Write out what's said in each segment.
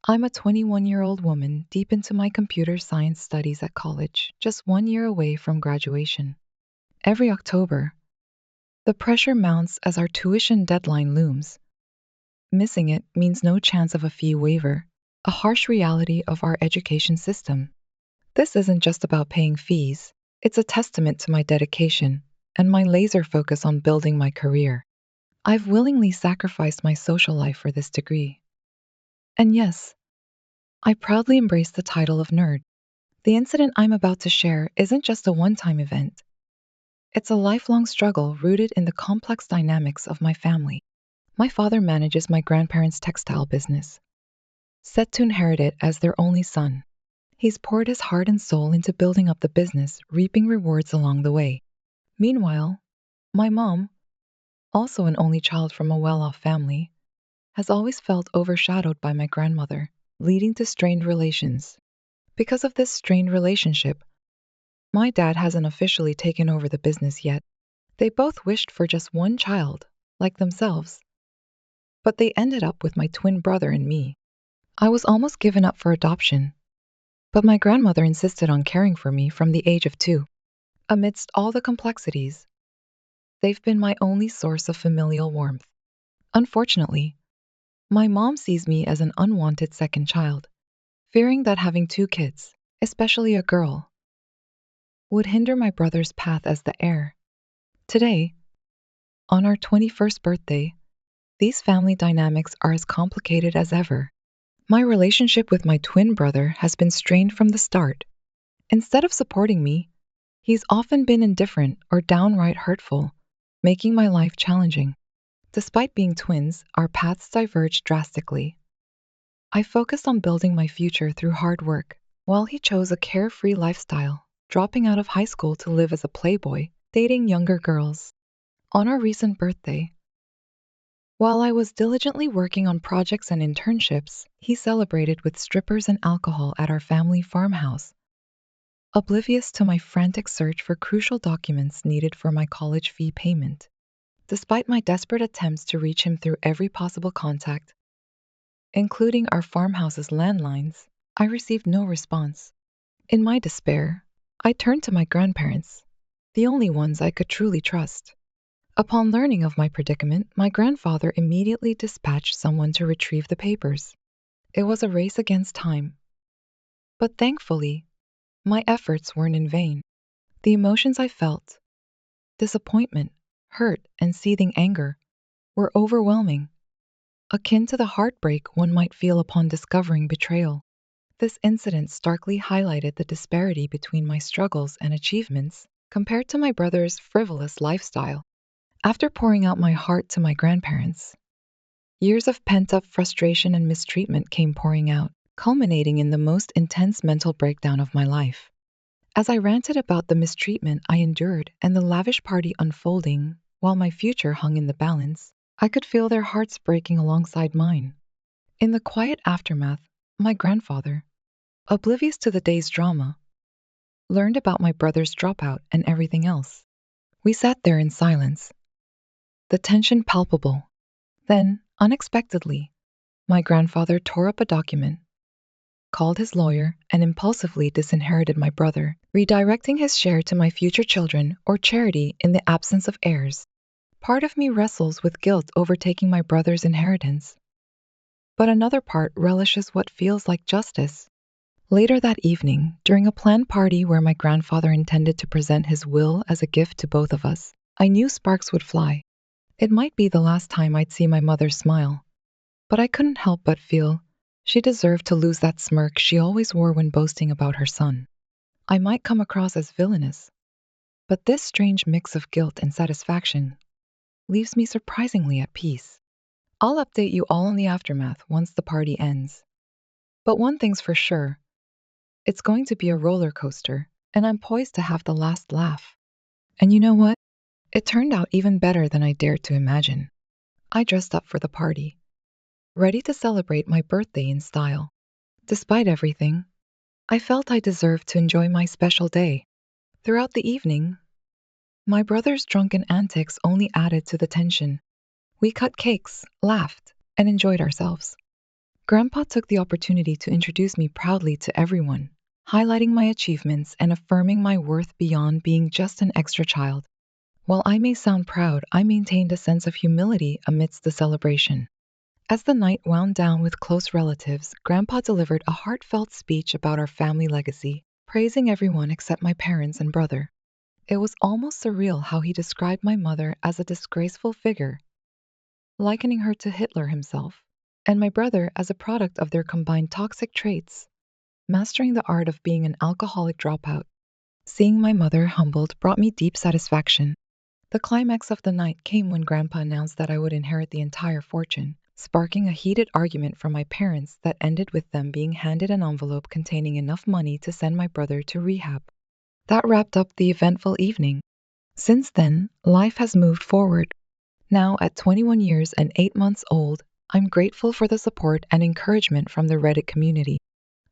I'm a 21-year-old woman deep into my computer science studies at college, just 1 year away from graduation. Every October, the pressure mounts as our tuition deadline looms. Missing it means no chance of a fee waiver, a harsh reality of our education system. This isn't just about paying fees, it's a testament to my dedication and my laser focus on building my career. I've willingly sacrificed my social life for this degree. And yes, I proudly embrace the title of nerd. The incident I'm about to share isn't just a one-time event. It's a lifelong struggle rooted in the complex dynamics of my family. My father manages my grandparents' textile business, set to inherit it as their only son. He's poured his heart and soul into building up the business, reaping rewards along the way. Meanwhile, my mom, also an only child from a well-off family, has always felt overshadowed by my grandmother, leading to strained relations. Because of this strained relationship, my dad hasn't officially taken over the business yet. They both wished for just one child, like themselves, but they ended up with my twin brother and me. I was almost given up for adoption, but my grandmother insisted on caring for me from the age of 2. Amidst all the complexities, they've been my only source of familial warmth. Unfortunately, my mom sees me as an unwanted second child, fearing that having 2 kids, especially a girl, would hinder my brother's path as the heir. Today, on our 21st birthday, these family dynamics are as complicated as ever. My relationship with my twin brother has been strained from the start. Instead of supporting me, he's often been indifferent or downright hurtful, making my life challenging. Despite being twins, our paths diverged drastically. I focused on building my future through hard work, while he chose a carefree lifestyle, dropping out of high school to live as a playboy, dating younger girls. On our recent birthday, while I was diligently working on projects and internships, he celebrated with strippers and alcohol at our family farmhouse, oblivious to my frantic search for crucial documents needed for my college fee payment. Despite my desperate attempts to reach him through every possible contact, including our farmhouse's landlines, I received no response. In my despair, I turned to my grandparents, the only ones I could truly trust. Upon learning of my predicament, my grandfather immediately dispatched someone to retrieve the papers. It was a race against time. But thankfully, my efforts weren't in vain. The emotions I felt, disappointment, hurt, and seething anger, were overwhelming, akin to the heartbreak one might feel upon discovering betrayal. This incident starkly highlighted the disparity between my struggles and achievements compared to my brother's frivolous lifestyle. After pouring out my heart to my grandparents, years of pent-up frustration and mistreatment came pouring out, culminating in the most intense mental breakdown of my life. As I ranted about the mistreatment I endured and the lavish party unfolding while my future hung in the balance, I could feel their hearts breaking alongside mine. In the quiet aftermath, my grandfather, oblivious to the day's drama, learned about my brother's dropout and everything else. We sat there in silence, the tension palpable. Then, unexpectedly, my grandfather tore up a document, called his lawyer, and impulsively disinherited my brother, redirecting his share to my future children or charity in the absence of heirs. Part of me wrestles with guilt over taking my brother's inheritance, but another part relishes what feels like justice. Later that evening, during a planned party where my grandfather intended to present his will as a gift to both of us, I knew sparks would fly. It might be the last time I'd see my mother smile, but I couldn't help but feel she deserved to lose that smirk she always wore when boasting about her son. I might come across as villainous, but this strange mix of guilt and satisfaction leaves me surprisingly at peace. I'll update you all on the aftermath once the party ends. But one thing's for sure, it's going to be a roller coaster, and I'm poised to have the last laugh. And you know what? It turned out even better than I dared to imagine. I dressed up for the party, ready to celebrate my birthday in style. Despite everything, I felt I deserved to enjoy my special day. Throughout the evening, my brother's drunken antics only added to the tension. We cut cakes, laughed, and enjoyed ourselves. Grandpa took the opportunity to introduce me proudly to everyone, highlighting my achievements and affirming my worth beyond being just an extra child. While I may sound proud, I maintained a sense of humility amidst the celebration. As the night wound down with close relatives, Grandpa delivered a heartfelt speech about our family legacy, praising everyone except my parents and brother. It was almost surreal how he described my mother as a disgraceful figure, likening her to Hitler himself, and my brother as a product of their combined toxic traits, mastering the art of being an alcoholic dropout. Seeing my mother humbled brought me deep satisfaction. The climax of the night came when Grandpa announced that I would inherit the entire fortune, sparking a heated argument from my parents that ended with them being handed an envelope containing enough money to send my brother to rehab. That wrapped up the eventful evening. Since then, life has moved forward. Now, at 21 years and 8 months old, I'm grateful for the support and encouragement from the Reddit community.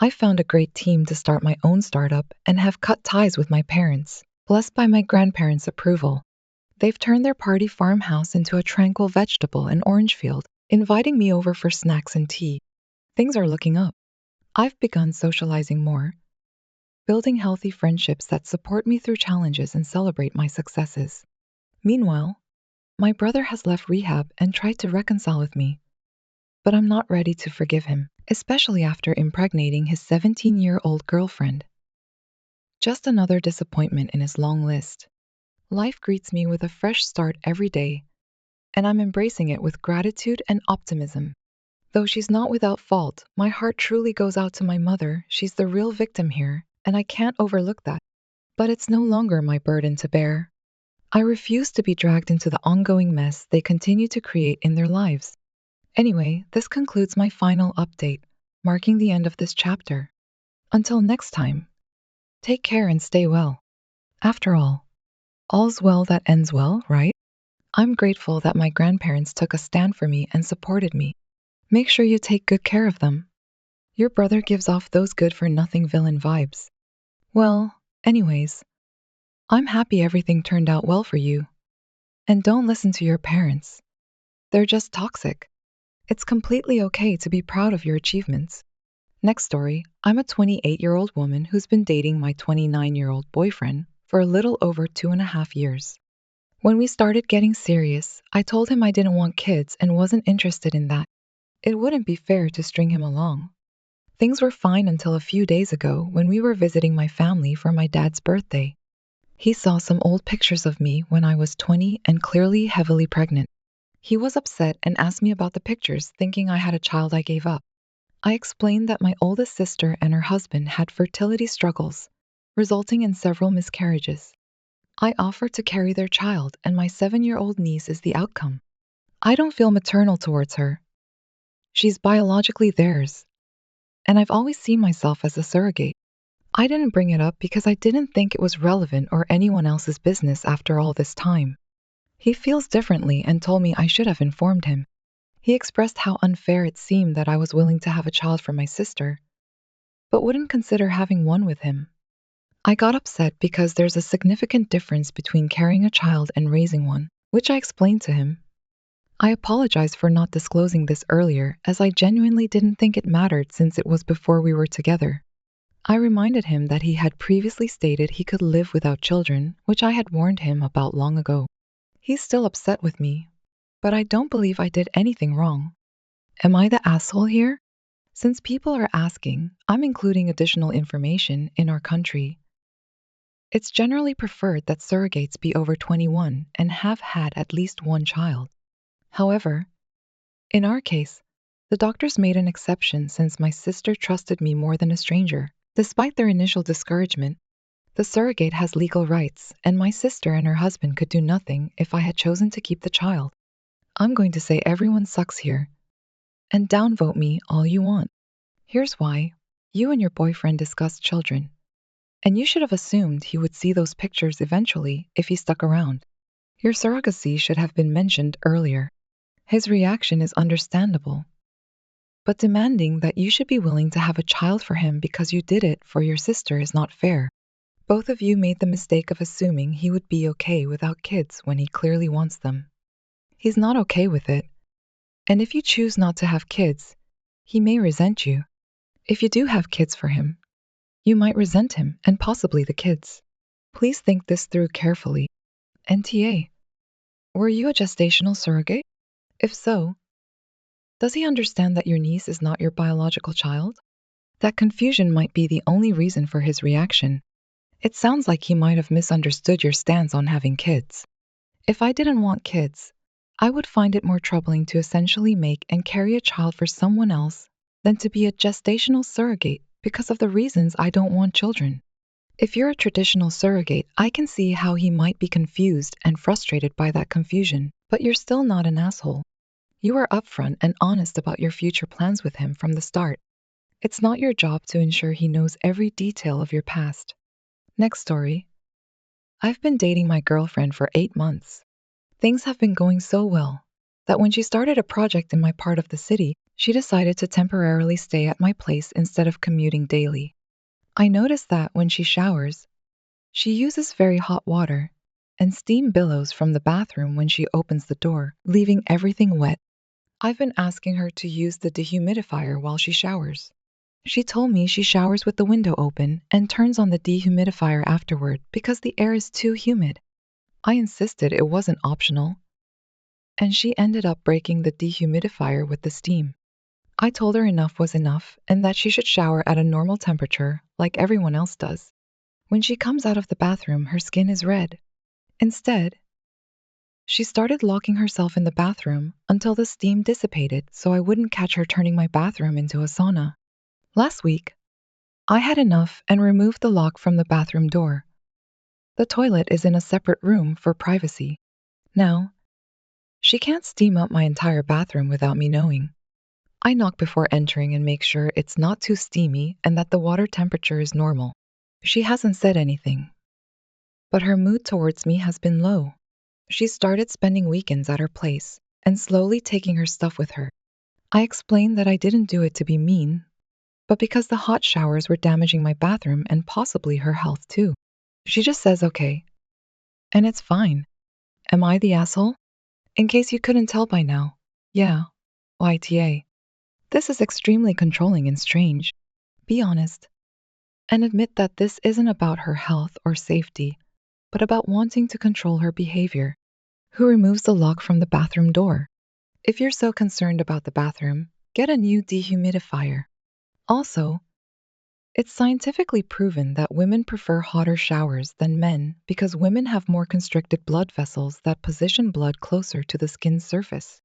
I found a great team to start my own startup and have cut ties with my parents, blessed by my grandparents' approval. They've turned their party farmhouse into a tranquil vegetable and orange field, inviting me over for snacks and tea. Things are looking up. I've begun socializing more, building healthy friendships that support me through challenges and celebrate my successes. Meanwhile, my brother has left rehab and tried to reconcile with me, but I'm not ready to forgive him, especially after impregnating his 17-year-old girlfriend. Just another disappointment in his long list. Life greets me with a fresh start every day, and I'm embracing it with gratitude and optimism. Though she's not without fault, my heart truly goes out to my mother. She's the real victim here, and I can't overlook that. But it's no longer my burden to bear. I refuse to be dragged into the ongoing mess they continue to create in their lives. Anyway, this concludes my final update, marking the end of this chapter. Until next time, take care and stay well. After all, all's well that ends well, right? I'm grateful that my grandparents took a stand for me and supported me. Make sure you take good care of them. Your brother gives off those good-for-nothing villain vibes. Well, anyways, I'm happy everything turned out well for you. And don't listen to your parents. They're just toxic. It's completely okay to be proud of your achievements. Next story, I'm a 28-year-old woman who's been dating my 29-year-old boyfriend for a little over 2.5 years. When we started getting serious, I told him I didn't want kids and wasn't interested in that. It wouldn't be fair to string him along. Things were fine until a few days ago when we were visiting my family for my dad's birthday. He saw some old pictures of me when I was 20 and clearly heavily pregnant. He was upset and asked me about the pictures, thinking I had a child I gave up. I explained that my oldest sister and her husband had fertility struggles, resulting in several miscarriages. I offered to carry their child, and my 7-year-old niece is the outcome. I don't feel maternal towards her. She's biologically theirs, and I've always seen myself as a surrogate. I didn't bring it up because I didn't think it was relevant or anyone else's business after all this time. He feels differently and told me I should have informed him. He expressed how unfair it seemed that I was willing to have a child for my sister, but wouldn't consider having one with him. I got upset because there's a significant difference between carrying a child and raising one, which I explained to him. I apologized for not disclosing this earlier, as I genuinely didn't think it mattered since it was before we were together. I reminded him that he had previously stated he could live without children, which I had warned him about long ago. He's still upset with me, but I don't believe I did anything wrong. Am I the asshole here? Since people are asking, I'm including additional information in our country. It's generally preferred that surrogates be over 21 and have had at least one child. However, in our case, the doctors made an exception since my sister trusted me more than a stranger. Despite their initial discouragement, the surrogate has legal rights, and my sister and her husband could do nothing if I had chosen to keep the child. I'm going to say everyone sucks here, and downvote me all you want. Here's why. You and your boyfriend discussed children, and you should have assumed he would see those pictures eventually if he stuck around. Your surrogacy should have been mentioned earlier. His reaction is understandable, but demanding that you should be willing to have a child for him because you did it for your sister is not fair. Both of you made the mistake of assuming he would be okay without kids when he clearly wants them. He's not okay with it, and if you choose not to have kids, He may resent you. If you do have kids for him, you might resent him and possibly the kids. Please think this through carefully. NTA. Were you a gestational surrogate? If so, does he understand that your niece is not your biological child? That confusion might be the only reason for his reaction. It sounds like he might have misunderstood your stance on having kids. If I didn't want kids, I would find it more troubling to essentially make and carry a child for someone else than to be a gestational surrogate because of the reasons I don't want children. If you're a traditional surrogate, I can see how he might be confused and frustrated by that confusion, but you're still not an asshole. You are upfront and honest about your future plans with him from the start. It's not your job to ensure he knows every detail of your past. Next story. I've been dating my girlfriend for 8 months. Things have been going so well that when she started a project in my part of the city, she decided to temporarily stay at my place instead of commuting daily. I noticed that when she showers, she uses very hot water, and steam billows from the bathroom when she opens the door, leaving everything wet. I've been asking her to use the dehumidifier while she showers. She told me she showers with the window open and turns on the dehumidifier afterward because the air is too humid. I insisted it wasn't optional, and she ended up breaking the dehumidifier with the steam. I told her enough was enough and that she should shower at a normal temperature like everyone else does. When she comes out of the bathroom, her skin is red. Instead, she started locking herself in the bathroom until the steam dissipated so I wouldn't catch her turning my bathroom into a sauna. Last week, I had enough and removed the lock from the bathroom door. The toilet is in a separate room for privacy. Now, she can't steam up my entire bathroom without me knowing. I knock before entering and make sure it's not too steamy and that the water temperature is normal. She hasn't said anything, but her mood towards me has been low. She started spending weekends at her place and slowly taking her stuff with her. I explained that I didn't do it to be mean, but because the hot showers were damaging my bathroom and possibly her health too. She just says okay, and it's fine. Am I the asshole? In case you couldn't tell by now, yeah, YTA. This is extremely controlling and strange. Be honest and admit that this isn't about her health or safety, but about wanting to control her behavior. Who removes the lock from the bathroom door? If you're so concerned about the bathroom, get a new dehumidifier. Also, it's scientifically proven that women prefer hotter showers than men because women have more constricted blood vessels that position blood closer to the skin's surface.